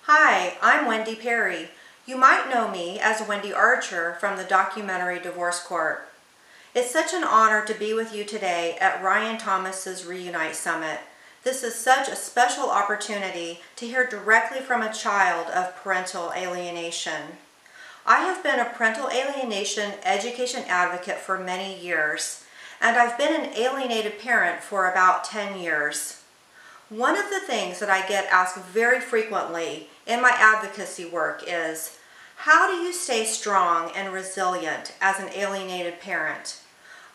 Hi, I'm Wendy Perry. You might know me as Wendy Archer from the documentary Divorce Court. It's such an honor to be with you today at Ryan Thomas's Reunite Summit. This is such a special opportunity to hear directly from a child of parental alienation. I have been a parental alienation education advocate for many years, and I've been an alienated parent for about 10 years. One of the things that I get asked very frequently in my advocacy work is, how do you stay strong and resilient as an alienated parent?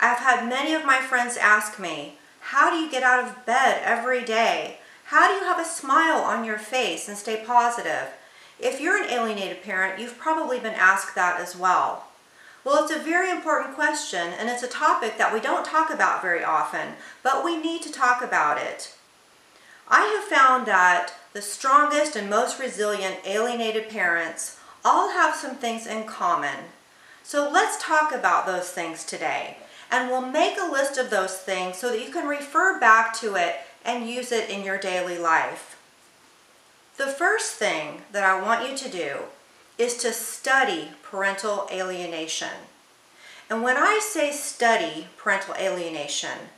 I've had many of my friends ask me, how do you get out of bed every day? How do you have a smile on your face and stay positive? If you're an alienated parent, you've probably been asked that as well. Well, it's a very important question, and it's a topic that we don't talk about very often, but we need to talk about it. I have found that the strongest and most resilient alienated parents all have some things in common. So let's talk about those things today, and we'll make a list of those things so that you can refer back to it and use it in your daily life. The first thing that I want you to do is to study parental alienation. And when I say study parental alienation,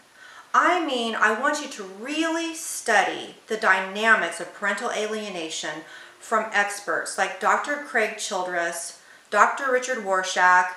I mean I want you to really study the dynamics of parental alienation from experts like Dr. Craig Childress, Dr. Richard Warshak,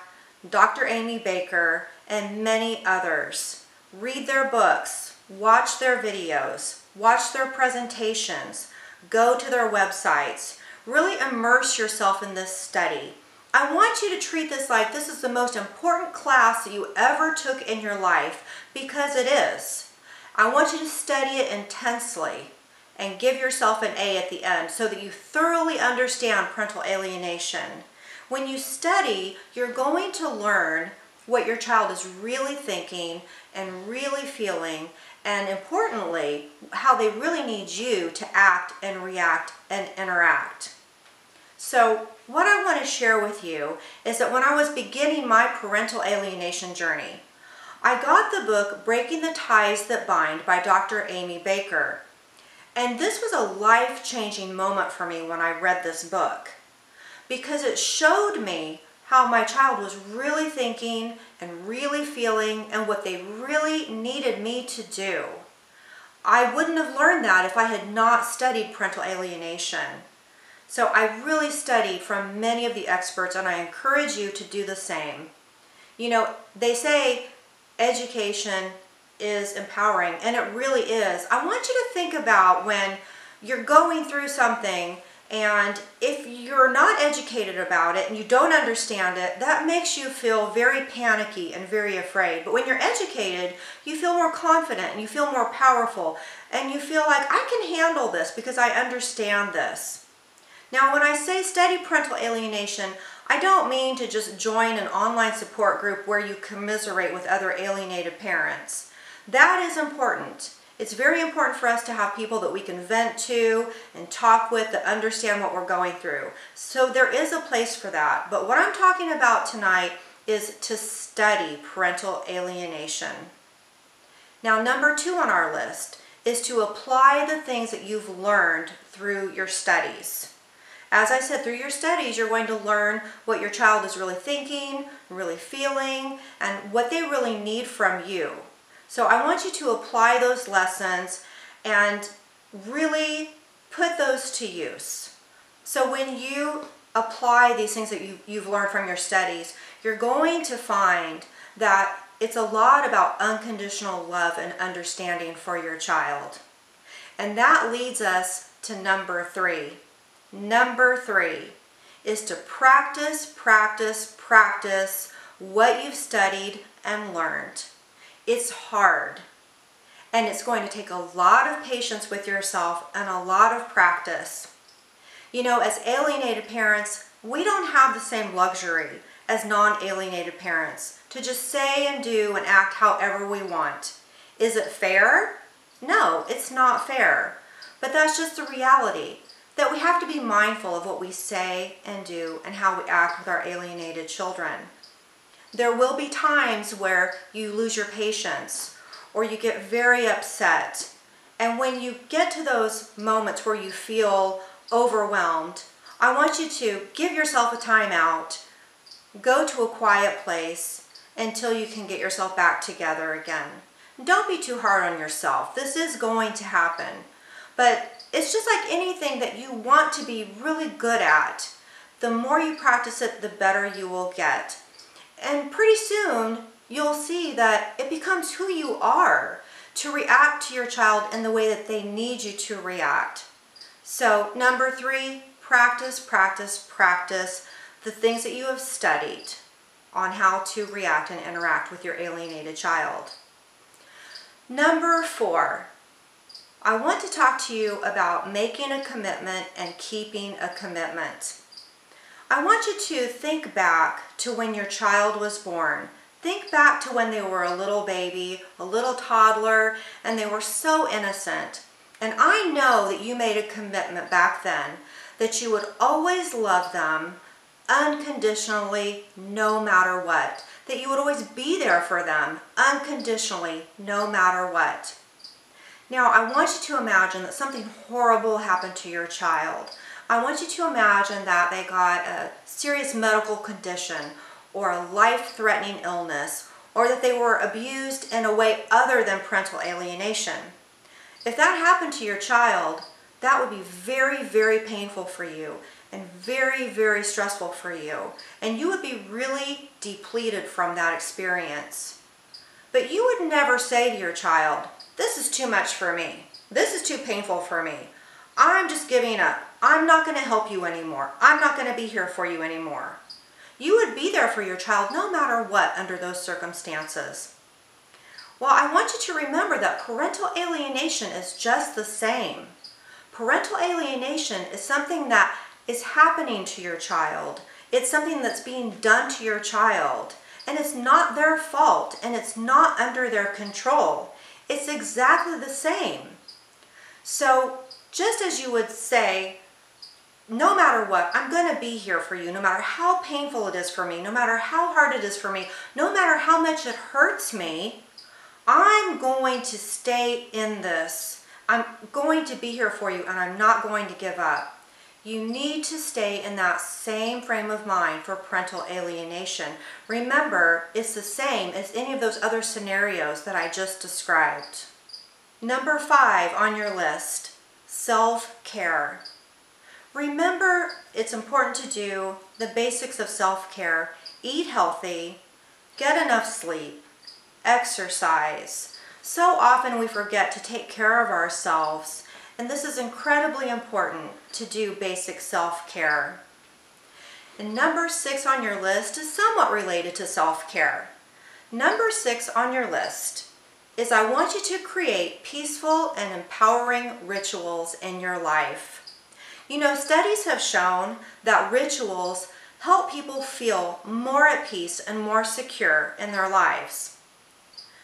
Dr. Amy Baker, and many others. Read their books, watch their videos, watch their presentations, go to their websites. Really immerse yourself in this study. I want you to treat this like this is the most important class that you ever took in your life, because it is. I want you to study it intensely and give yourself an A at the end so that you thoroughly understand parental alienation. When you study, you're going to learn what your child is really thinking and really feeling, and importantly, how they really need you to act and react and interact. So what I want to share with you is that when I was beginning my parental alienation journey, I got the book Breaking the Ties That Bind by Dr. Amy Baker. And this was a life-changing moment for me when I read this book, because it showed me how my child was really thinking and really feeling and what they really needed me to do. I wouldn't have learned that if I had not studied parental alienation. So I really studied from many of the experts, and I encourage you to do the same. You know, they say education is empowering, and it really is. I want you to think about when you're going through something, and if you're not educated about it and you don't understand it, that makes you feel very panicky and very afraid. But when you're educated, you feel more confident and you feel more powerful, and you feel like, I can handle this because I understand this. Now, when I say study parental alienation, I don't mean to just join an online support group where you commiserate with other alienated parents. That is important. It's very important for us to have people that we can vent to and talk with that understand what we're going through. So there is a place for that. But what I'm talking about tonight is to study parental alienation. Now, number 2 on our list is to apply the things that you've learned through your studies. As I said, through your studies, you're going to learn what your child is really thinking, really feeling, and what they really need from you. So I want you to apply those lessons and really put those to use. So when you apply these things that you've learned from your studies, you're going to find that it's a lot about unconditional love and understanding for your child. And that leads us to number 3. Number 3 is to practice, practice, practice what you've studied and learned. It's hard, and it's going to take a lot of patience with yourself and a lot of practice. You know, as alienated parents, we don't have the same luxury as non-alienated parents to just say and do and act however we want. Is it fair? No, it's not fair. But that's just the reality, that we have to be mindful of what we say and do and how we act with our alienated children. There will be times where you lose your patience or you get very upset. And when you get to those moments where you feel overwhelmed, I want you to give yourself a timeout, go to a quiet place until you can get yourself back together again. Don't be too hard on yourself. This is going to happen. But it's just like anything that you want to be really good at. The more you practice it, the better you will get. And pretty soon, you'll see that it becomes who you are to react to your child in the way that they need you to react. So number 3, practice, practice, practice the things that you have studied on how to react and interact with your alienated child. Number 4, I want to talk to you about making a commitment and keeping a commitment. I want you to think back to when your child was born. Think back to when they were a little baby, a little toddler, and they were so innocent. And I know that you made a commitment back then that you would always love them unconditionally, no matter what. That you would always be there for them unconditionally, no matter what. Now, I want you to imagine that something horrible happened to your child. I want you to imagine that they got a serious medical condition or a life-threatening illness, or that they were abused in a way other than parental alienation. If that happened to your child, that would be very, very painful for you and very, very stressful for you. And you would be really depleted from that experience. But you would never say to your child, "This is too much for me. This is too painful for me. I'm just giving up. I'm not going to help you anymore. I'm not going to be here for you anymore." You would be there for your child no matter what under those circumstances. Well, I want you to remember that parental alienation is just the same. Parental alienation is something that is happening to your child. It's something that's being done to your child. And it's not their fault, and it's not under their control. It's exactly the same. So just as you would say, no matter what, I'm going to be here for you, no matter how painful it is for me, no matter how hard it is for me, no matter how much it hurts me, I'm going to stay in this. I'm going to be here for you, and I'm not going to give up. You need to stay in that same frame of mind for parental alienation. Remember, it's the same as any of those other scenarios that I just described. Number 5 on your list, self-care. Remember, it's important to do the basics of self-care. Eat healthy, get enough sleep, exercise. So often we forget to take care of ourselves, and this is incredibly important to do basic self-care. And number 6 on your list is somewhat related to self-care. Number 6 on your list is I want you to create peaceful and empowering rituals in your life. You know, studies have shown that rituals help people feel more at peace and more secure in their lives.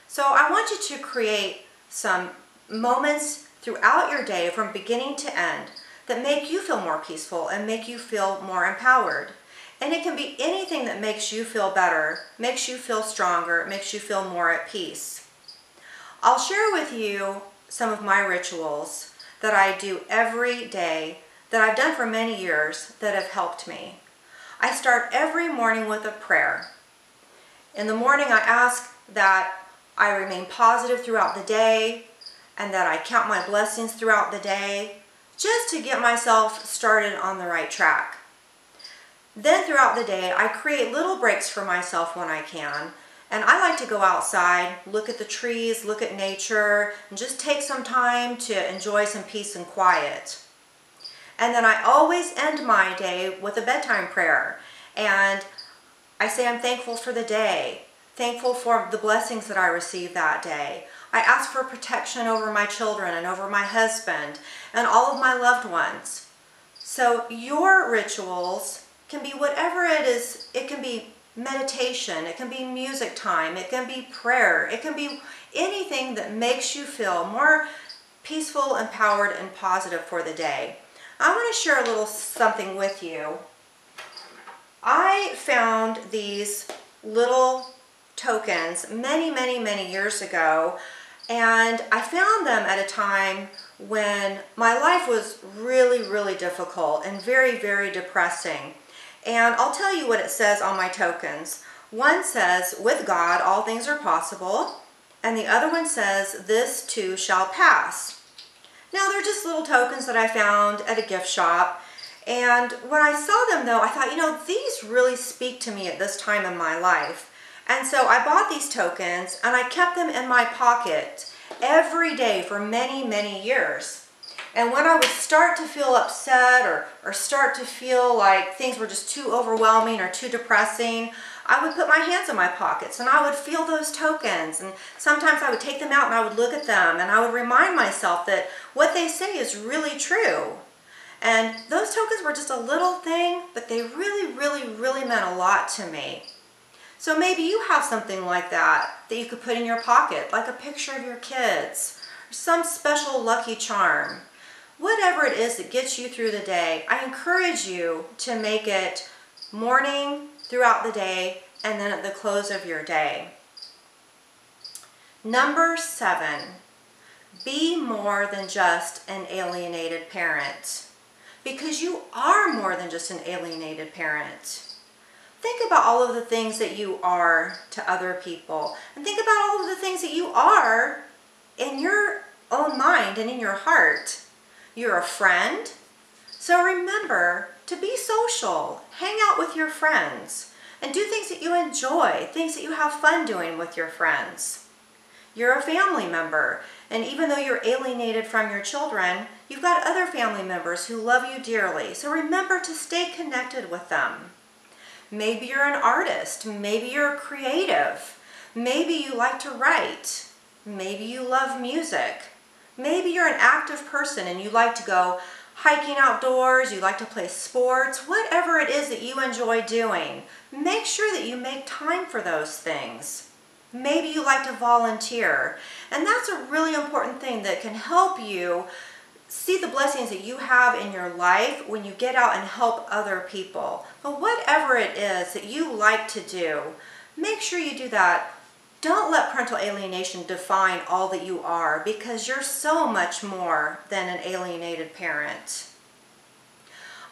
So I want you to create some moments throughout your day from beginning to end that make you feel more peaceful and make you feel more empowered. And it can be anything that makes you feel better, makes you feel stronger, makes you feel more at peace. I'll share with you some of my rituals that I do every day that I've done for many years that have helped me. I start every morning with a prayer. In the morning, I ask that I remain positive throughout the day and that I count my blessings throughout the day just to get myself started on the right track. Then throughout the day, I create little breaks for myself when I can. And I like to go outside, look at the trees, look at nature, and just take some time to enjoy some peace and quiet. And then I always end my day with a bedtime prayer. And I say I'm thankful for the day, thankful for the blessings that I received that day. I ask for protection over my children and over my husband and all of my loved ones. So your rituals can be whatever it is. It can be meditation, it can be music time, it can be prayer, it can be anything that makes you feel more peaceful, empowered, and positive for the day. I want to share a little something with you. I found these little tokens many years ago And I found them at a time when my life was really, really difficult and very, very depressing. And I'll tell you what it says on my tokens. One says, with God, all things are possible. And the other one says, this too shall pass. Now, they're just little tokens that I found at a gift shop. And when I saw them, though, I thought, you know, these really speak to me at this time in my life. And so I bought these tokens, and I kept them in my pocket every day for many, many years. And when I would start to feel upset or start to feel like things were just too overwhelming or too depressing, I would put my hands in my pockets and I would feel those tokens. And sometimes I would take them out and I would look at them and I would remind myself that what they say is really true. And those tokens were just a little thing, but they really, really, really meant a lot to me. So maybe you have something like that you could put in your pocket, like a picture of your kids, or some special lucky charm. Whatever it is that gets you through the day, I encourage you to make it morning, throughout the day, and then at the close of your day. Number 7, be more than just an alienated parent. Because you are more than just an alienated parent. Think about all of the things that you are to other people. And think about all of the things that you are in your own mind and in your heart. You're a friend. So remember to be social. Hang out with your friends. And do things that you enjoy. Things that you have fun doing with your friends. You're a family member. And even though you're alienated from your children, you've got other family members who love you dearly. So remember to stay connected with them. Maybe you're an artist. Maybe you're creative. Maybe you like to write. Maybe you love music. Maybe you're an active person and you like to go hiking outdoors, you like to play sports, whatever it is that you enjoy doing. Make sure that you make time for those things. Maybe you like to volunteer. And that's a really important thing that can help you see the blessings that you have in your life when you get out and help other people. But whatever it is that you like to do, make sure you do that. Don't let parental alienation define all that you are, because you're so much more than an alienated parent.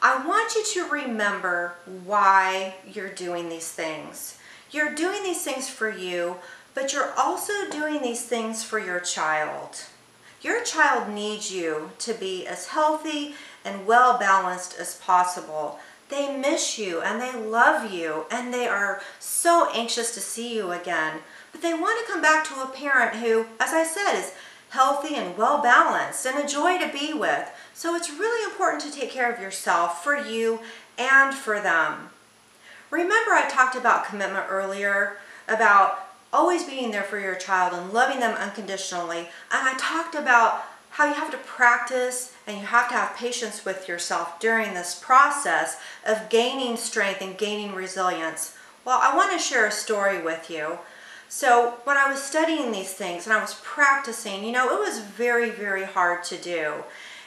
I want you to remember why you're doing these things. You're doing these things for you, but you're also doing these things for your child. Your child needs you to be as healthy and well-balanced as possible. They miss you and they love you and they are so anxious to see you again. But they want to come back to a parent who, as I said, is healthy and well-balanced and a joy to be with. So it's really important to take care of yourself, for you and for them. Remember I talked about commitment earlier, about always being there for your child and loving them unconditionally. And I talked about how you have to practice and you have to have patience with yourself during this process of gaining strength and gaining resilience. Well, I want to share a story with you. So when I was studying these things and I was practicing, you know, it was very, very hard to do.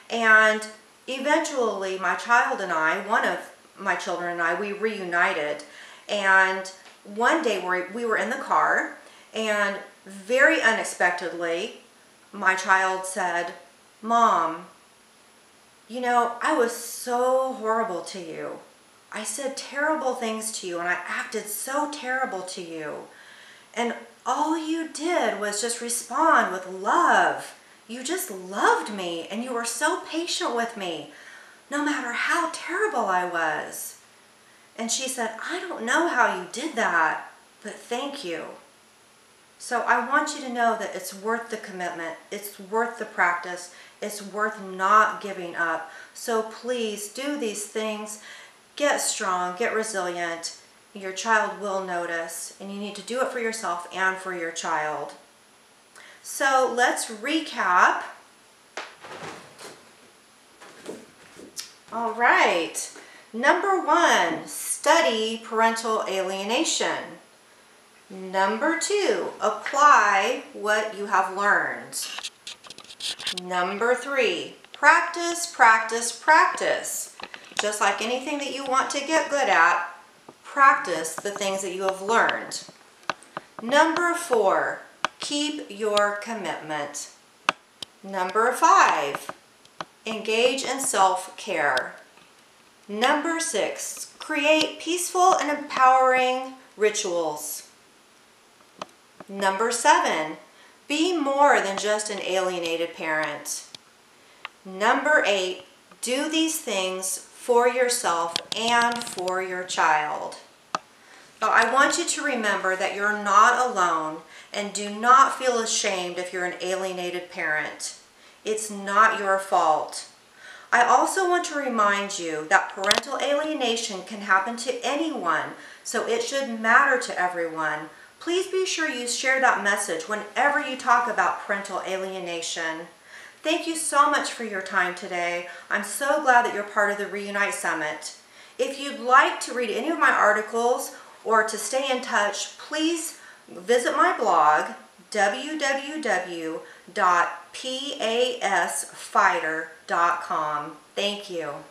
And eventually my child and I, one of my children and I, we reunited. And one day we were in the car and very unexpectedly my child said, "Mom, you know, I was so horrible to you. I said terrible things to you and I acted so terrible to you. And all you did was just respond with love. You just loved me and you were so patient with me, no matter how terrible I was." And she said, "I don't know how you did that, but thank you." So I want you to know that it's worth the commitment. It's worth the practice. It's worth not giving up. So please do these things. Get strong, get resilient. Your child will notice, and you need to do it for yourself and for your child. So let's recap. All right. Number 1, study parental alienation. Number 2, apply what you have learned. Number 3, practice, practice, practice. Just like anything that you want to get good at, practice the things that you have learned. Number 4, Keep your commitment. Number 5, engage in self-care. Number 6, create peaceful and empowering rituals. Number 7, be more than just an alienated parent. Number 8, do these things for yourself and for your child. Now, I want you to remember that you're not alone, and do not feel ashamed if you're an alienated parent. It's not your fault. I also want to remind you that parental alienation can happen to anyone, so it should matter to everyone. Please be sure you share that message whenever you talk about parental alienation. Thank you so much for your time today. I'm so glad that you're part of the Reunite Summit. If you'd like to read any of my articles or to stay in touch, please visit my blog, www.pasfighter.com. Thank you.